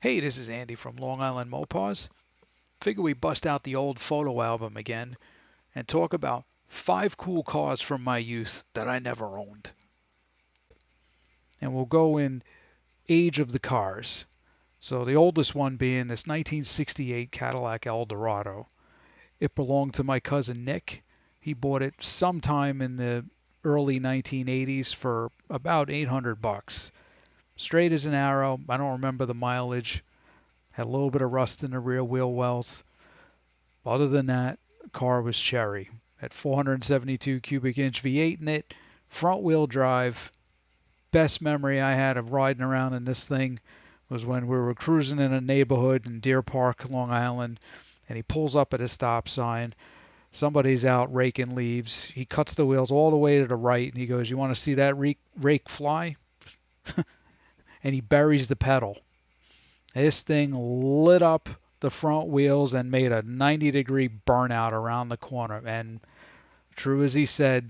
Hey, this is Andy from Long Island Mopars. Figure we bust out the old photo album again and talk about 5 cool cars from my youth that I never owned. And we'll go in age of the cars. So the oldest one being this 1968 Cadillac Eldorado. It belonged to my cousin Nick. He bought it sometime in the early 1980s for about 800 bucks. Straight as an arrow. I don't remember the mileage. Had a little bit of rust in the rear wheel wells. Other than that, the car was cherry. Had 472 cubic inch V8 in it, front wheel drive. Best memory I had of riding around in this thing was when we were cruising in a neighborhood in Deer Park, Long Island, and he pulls up at a stop sign. Somebody's out raking leaves. He cuts the wheels all the way to the right, and he goes, "You want to see that rake fly?" And he buries the pedal. This thing lit up the front wheels and made a 90-degree burnout around the corner. And true as he said,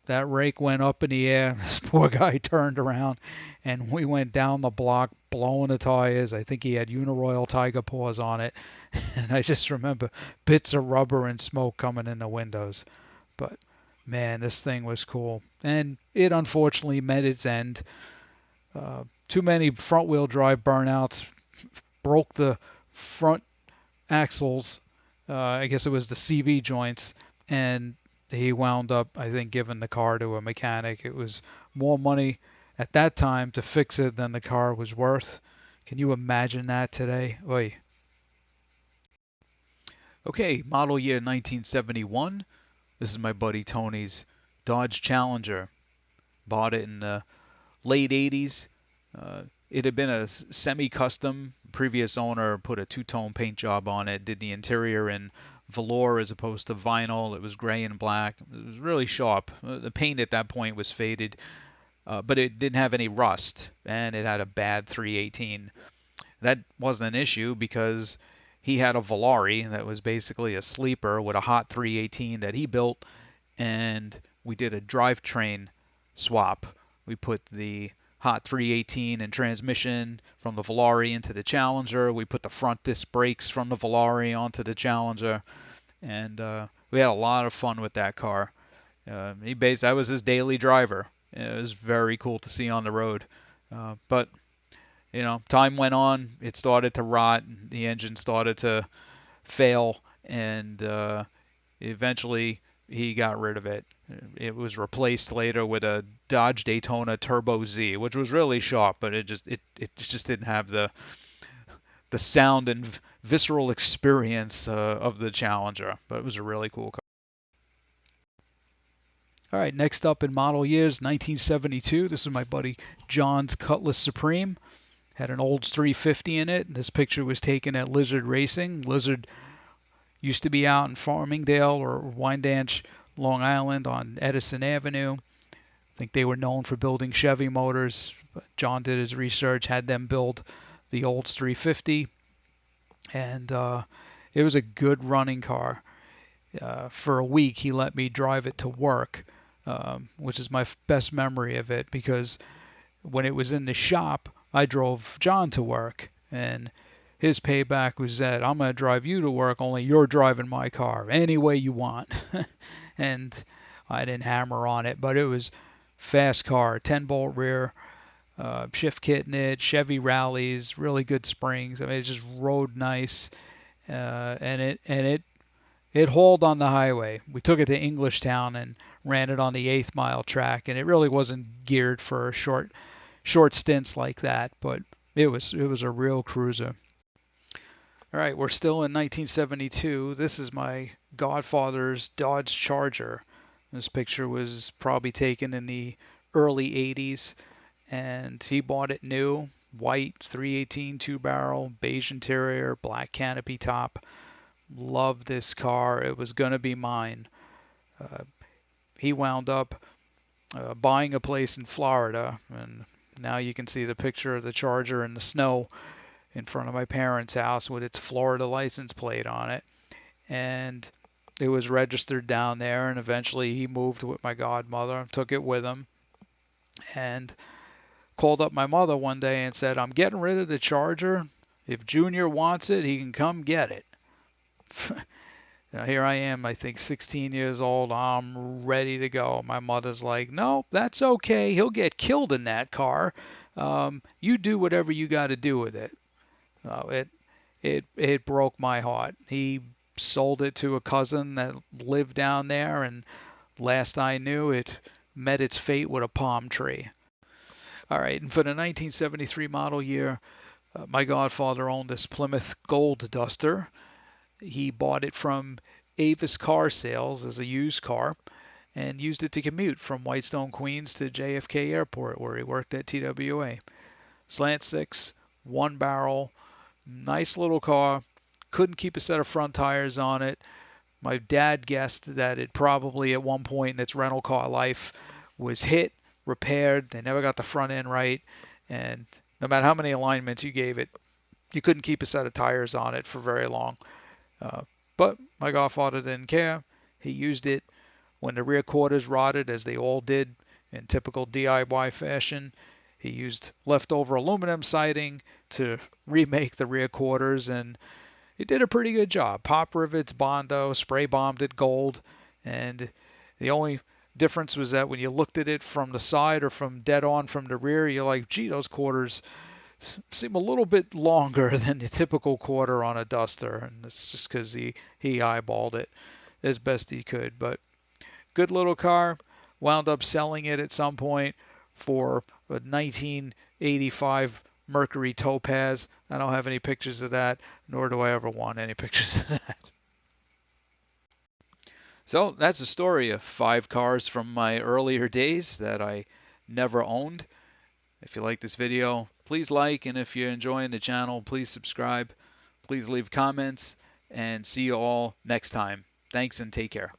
that rake went up in the air. This poor guy turned around, and we went down the block blowing the tires. I think he had Uniroyal Tiger Paws on it. And I just remember bits of rubber and smoke coming in the windows. But man, this thing was cool. And it unfortunately met its end. Too many front wheel drive burnouts broke the front axles. I guess it was the CV joints, and he wound up, I think, giving the car to a mechanic. It was more money at that time to fix it than the car was worth. Can you imagine that today? Oy. Okay, model year 1971. This is my buddy Tony's Dodge Challenger. Bought it in the late 80s. It had been a semi-custom. Previous owner put a two-tone paint job on it, did the interior in velour as opposed to vinyl. It was gray and black. It was really sharp. The paint at that point was faded, but it didn't have any rust, and it had a bad 318. That wasn't an issue because he had a Volare that was basically a sleeper with a hot 318 that he built, and we did a drivetrain swap. We put the hot 318 and transmission from the Volare into the Challenger. We put the front disc brakes from the Volare onto the Challenger, and we had a lot of fun with that car. I was his daily driver. It was very cool to see on the road. But time went on. It started to rot. The engine started to fail, and eventually he got rid of it. It was replaced later with a Dodge Daytona Turbo Z, which was really sharp, but it just didn't have the sound and visceral experience of the Challenger. But it was a really cool car. All right, next up in model years, 1972. This is my buddy John's Cutless Supreme. Had an Olds 350 in it. This picture was taken at Lizard Racing. Lizard used to be out in Farmingdale or Wyandanch, Long Island on Edison Avenue. I think they were known for building Chevy motors. But John did his research, had them build the Olds 350, and it was a good running car. For a week, he let me drive it to work, which is my best memory of it because when it was in the shop, I drove John to work, and his payback was that I'm going to drive you to work, only you're driving my car any way you want. And I didn't hammer on it, but it was fast car, 10-bolt rear, shift kit in it, Chevy rallies, really good springs. I mean, it just rode nice, and it hauled on the highway. We took it to Englishtown and ran it on the eighth mile track, and it really wasn't geared for short stints like that, but it was a real cruiser. All right, we're still in 1972. This is my godfather's Dodge Charger. This picture was probably taken in the early 80s, and he bought it new, white 318 two-barrel, beige interior, black canopy top. Loved this car. It was going to be mine. Uh, he wound up buying a place in Florida, and now you can see the picture of the Charger in the snow in front of my parents' house with its Florida license plate on it. And it was registered down there, and eventually he moved with my godmother, took it with him, and called up my mother one day and said, "I'm getting rid of the Charger. If Junior wants it, he can come get it. Here I am, I think 16 years old. I'm ready to go. My mother's like, no, that's okay. He'll get killed in that car. You do whatever you got to do with it. It broke my heart. He sold it to a cousin that lived down there, and last I knew, it met its fate with a palm tree. All right, and for the 1973 model year, my godfather owned this Plymouth Gold Duster. He bought it from Avis Car Sales as a used car and used it to commute from Whitestone, Queens to JFK Airport, where he worked at TWA. Slant six, one barrel, nice little car. Couldn't keep a set of front tires on it. My dad guessed that it probably at one point in its rental car life was hit, repaired. They never got the front end right. And no matter how many alignments you gave it, you couldn't keep a set of tires on it for very long. Uh, but my godfather didn't care. He used it when the rear quarters rotted, as they all did in typical DIY fashion. He used leftover aluminum siding to remake the rear quarters, and he did a pretty good job. Pop rivets, Bondo, spray bombed it gold, and the only difference was that when you looked at it from the side or from dead on from the rear, you're like, gee, those quarters seem a little bit longer than the typical quarter on a Duster, and it's just because he eyeballed it as best he could. But good little car. Wound up selling it at some point for a 1985 Mercury Topaz. I don't have any pictures of that, nor do I ever want any pictures of that. So that's a story of 5 cars from my earlier days that I never owned. If you like this video, please like, and if you're enjoying the channel, please subscribe. Please leave comments, and see you all next time. Thanks and take care.